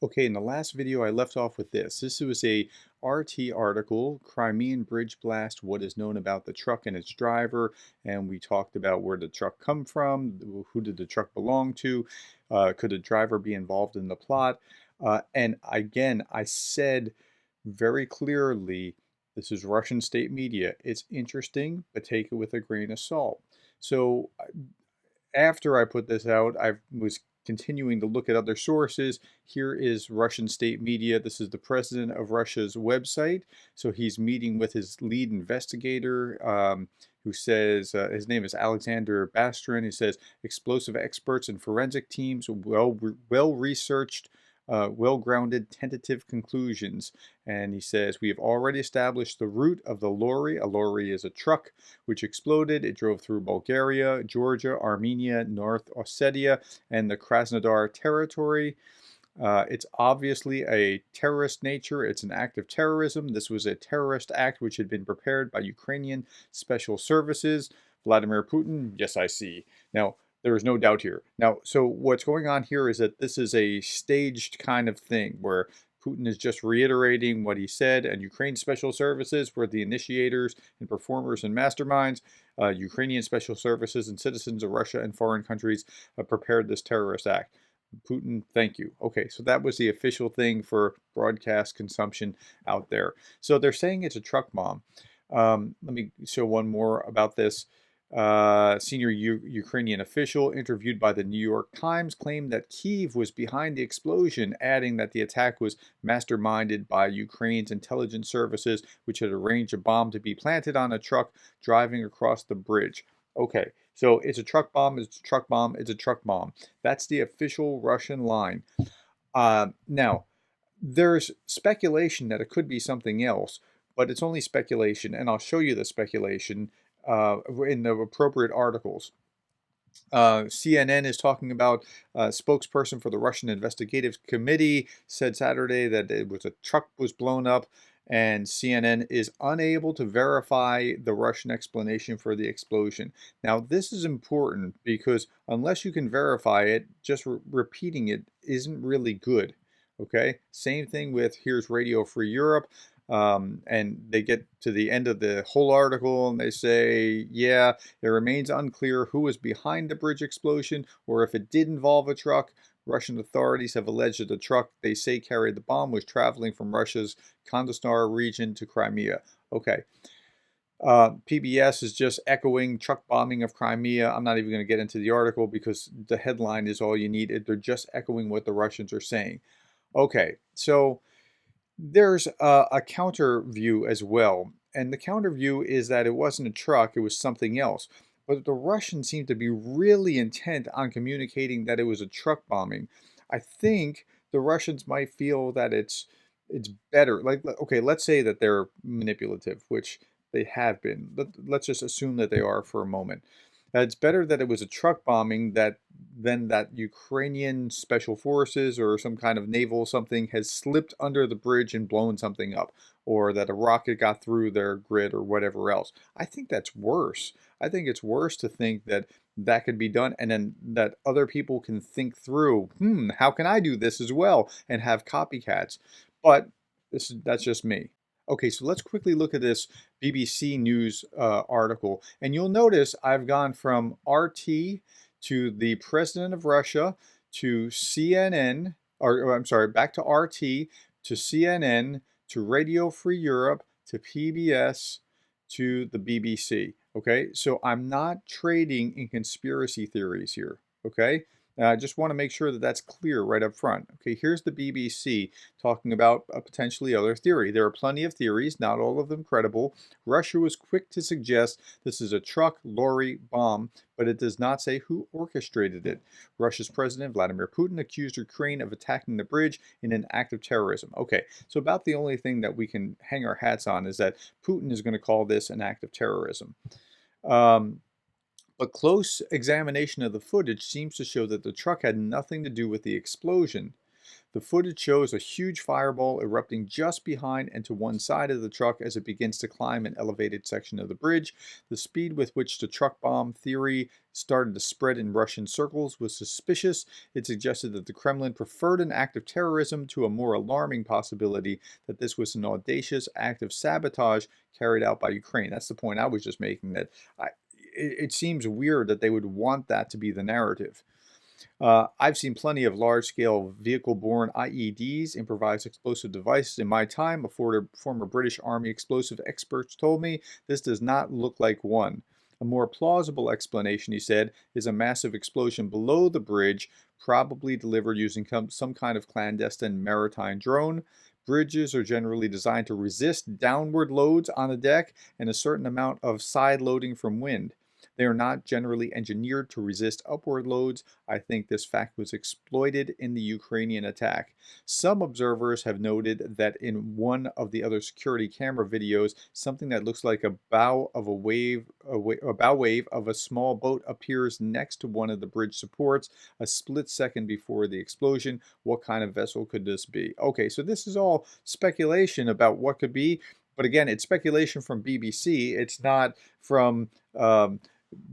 Okay, in the last video I left off with this. This was a RT article, Crimean Bridge Blast, what is known about the truck and its driver, and we talked about where the truck come from, who did the truck belong to, could the driver be involved in the plot, and again, I said very clearly, this is Russian state media. It's interesting, but take it with a grain of salt. So after I put this out, I was continuing to look at other sources. Here is Russian state media. This is the president of Russia's website. So he's meeting with his lead investigator, who says his name is Alexander Bastrin. He says explosive experts and forensic teams, well researched, well-grounded tentative conclusions. And he says, we have already established the route of the lorry. A lorry is a truck which exploded. It drove through Bulgaria, Georgia, Armenia, North Ossetia, and the Krasnodar territory. It's obviously a terrorist nature. It's an act of terrorism. This was a terrorist act which had been prepared by Ukrainian special services. Vladimir Putin, yes, I see. Now, there is no doubt here. Now, so what's going on here is that this is a staged kind of thing where Putin is just reiterating what he said, and Ukraine's special services were the initiators and performers and masterminds. Ukrainian special services and citizens of Russia and foreign countries prepared this terrorist act. Putin, thank you. Okay, so that was the official thing for broadcast consumption out there. So they're saying it's a truck bomb. Let me show one more about this. Senior Ukrainian official interviewed by the New York Times claimed that Kyiv was behind the explosion, adding that the attack was masterminded by Ukraine's intelligence services, which had arranged a bomb to be planted on a truck driving across the bridge. Okay, so it's a truck bomb, it's a truck bomb, it's a truck bomb. That's the official Russian line. Now, there's speculation that it could be something else, but it's only speculation, and I'll show you the speculation in the appropriate articles. CNN is talking about a spokesperson for the Russian Investigative Committee said Saturday that it was a truck was blown up, and CNN is unable to verify the Russian explanation for the explosion. Now, this is important because unless you can verify it, just repeating it isn't really good. Okay, same thing with here's Radio Free Europe. And they get to the end of the whole article and they say, yeah, it remains unclear who was behind the bridge explosion or if it did involve a truck. Russian authorities have alleged that the truck they say carried the bomb was traveling from Russia's Kandahar region to Crimea. Okay. PBS is just echoing truck bombing of Crimea. I'm not even going to get into the article because the headline is all you need. They're just echoing what the Russians are saying. Okay, so there's a counter view as well. And the counter view is that it wasn't a truck, it was something else. But the Russians seem to be really intent on communicating that it was a truck bombing. I think the Russians might feel that it's better. Like, okay, let's say that they're manipulative, which they have been. Let's just assume that they are for a moment. It's better that it was a truck bombing than that Ukrainian special forces or some kind of naval something has slipped under the bridge and blown something up, or that a rocket got through their grid or whatever else. I think that's worse. I think it's worse to think that that could be done and then that other people can think through, how can I do this as well and have copycats? But that's just me. Okay, so let's quickly look at this BBC News article. And you'll notice I've gone from RT to the president of Russia to CNN, or I'm sorry, back to RT to CNN to Radio Free Europe to PBS to the BBC. Okay, so I'm not trading in conspiracy theories here. Okay, I just want to make sure that that's clear right up front. Okay, here's the BBC talking about a potentially other theory. There are plenty of theories, not all of them credible. Russia was quick to suggest this is a truck, lorry, bomb, but it does not say who orchestrated it. Russia's President Vladimir Putin accused Ukraine of attacking the bridge in an act of terrorism. Okay, so about the only thing that we can hang our hats on is that Putin is going to call this an act of terrorism. But close examination of the footage seems to show that the truck had nothing to do with the explosion. The footage shows a huge fireball erupting just behind and to one side of the truck as it begins to climb an elevated section of the bridge. The speed with which the truck bomb theory started to spread in Russian circles was suspicious. It suggested that the Kremlin preferred an act of terrorism to a more alarming possibility that this was an audacious act of sabotage carried out by Ukraine. That's the point I was just making, that it seems weird that they would want that to be the narrative. I've seen plenty of large-scale vehicle-borne IEDs, improvised explosive devices, in my time. A former British Army explosive experts told me this does not look like one. A more plausible explanation, he said, is a massive explosion below the bridge, probably delivered using some kind of clandestine maritime drone. Bridges are generally designed to resist downward loads on the deck and a certain amount of side loading from wind. They are not generally engineered to resist upward loads. I think this fact was exploited in the Ukrainian attack. Some observers have noted that in one of the other security camera videos, something that looks like a bow wave of a small boat appears next to one of the bridge supports a split second before the explosion. What kind of vessel could this be? Okay, so this is all speculation about what could be. But again, it's speculation from BBC. It's not from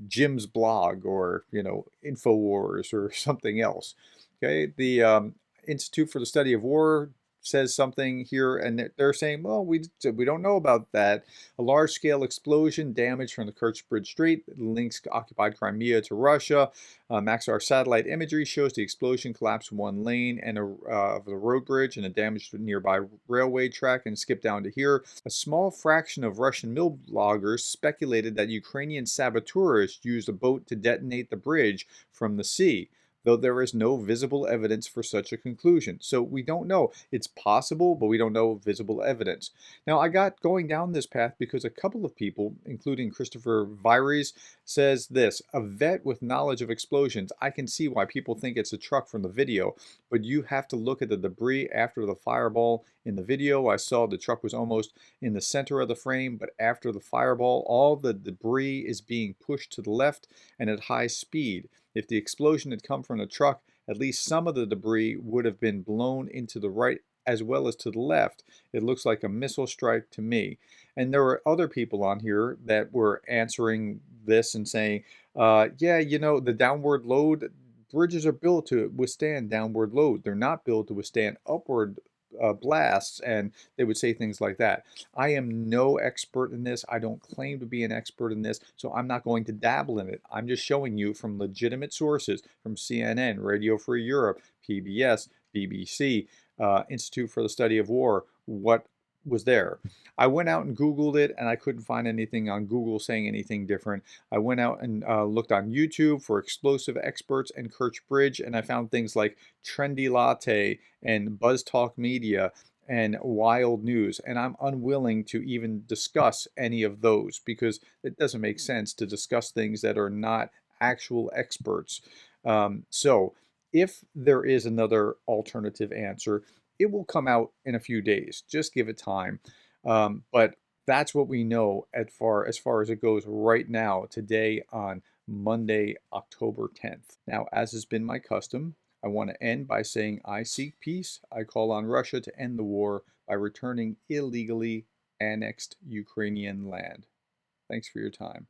Jim's blog or, InfoWars or something else. Okay, the Institute for the Study of War says something here, and they're saying, well, we don't know about that. A large-scale explosion damage from the Kerch Bridge Strait links occupied Crimea to Russia. Maxar satellite imagery shows the explosion collapsed one lane and of the road bridge and a damaged nearby railway track. And skip down to here. A small fraction of Russian mill bloggers speculated that Ukrainian saboteurs used a boat to detonate the bridge from the sea, though there is no visible evidence for such a conclusion. So we don't know. It's possible, but we don't know visible evidence. Now, I got going down this path because a couple of people, including Christopher Vires, says this: a vet with knowledge of explosions. I can see why people think it's a truck from the video, but you have to look at the debris after the fireball. In the video, I saw the truck was almost in the center of the frame, but after the fireball, all the debris is being pushed to the left and at high speed. If the explosion had come from the truck, at least some of the debris would have been blown into the right as well as to the left. It looks like a missile strike to me. And there were other people on here that were answering this and saying, yeah, the downward load, bridges are built to withstand downward load. They're not built to withstand upward blasts, and they would say things like that. I am no expert in this. I don't claim to be an expert in this, so I'm not going to dabble in it. I'm just showing you from legitimate sources, from CNN, Radio Free Europe, PBS, BBC, Institute for the Study of War, what was there. I went out and Googled it, and I couldn't find anything on Google saying anything different. I went out and looked on YouTube for explosive experts and Kerch Bridge, and I found things like Trendy Latte and Buzz Talk Media and Wild News, and I'm unwilling to even discuss any of those because it doesn't make sense to discuss things that are not actual experts. So if there is another alternative answer, it will come out in a few days. Just give it time. But that's what we know as far as it goes right now, today on Monday, October 10th. Now, as has been my custom, I want to end by saying I seek peace. I call on Russia to end the war by returning illegally annexed Ukrainian land. Thanks for your time.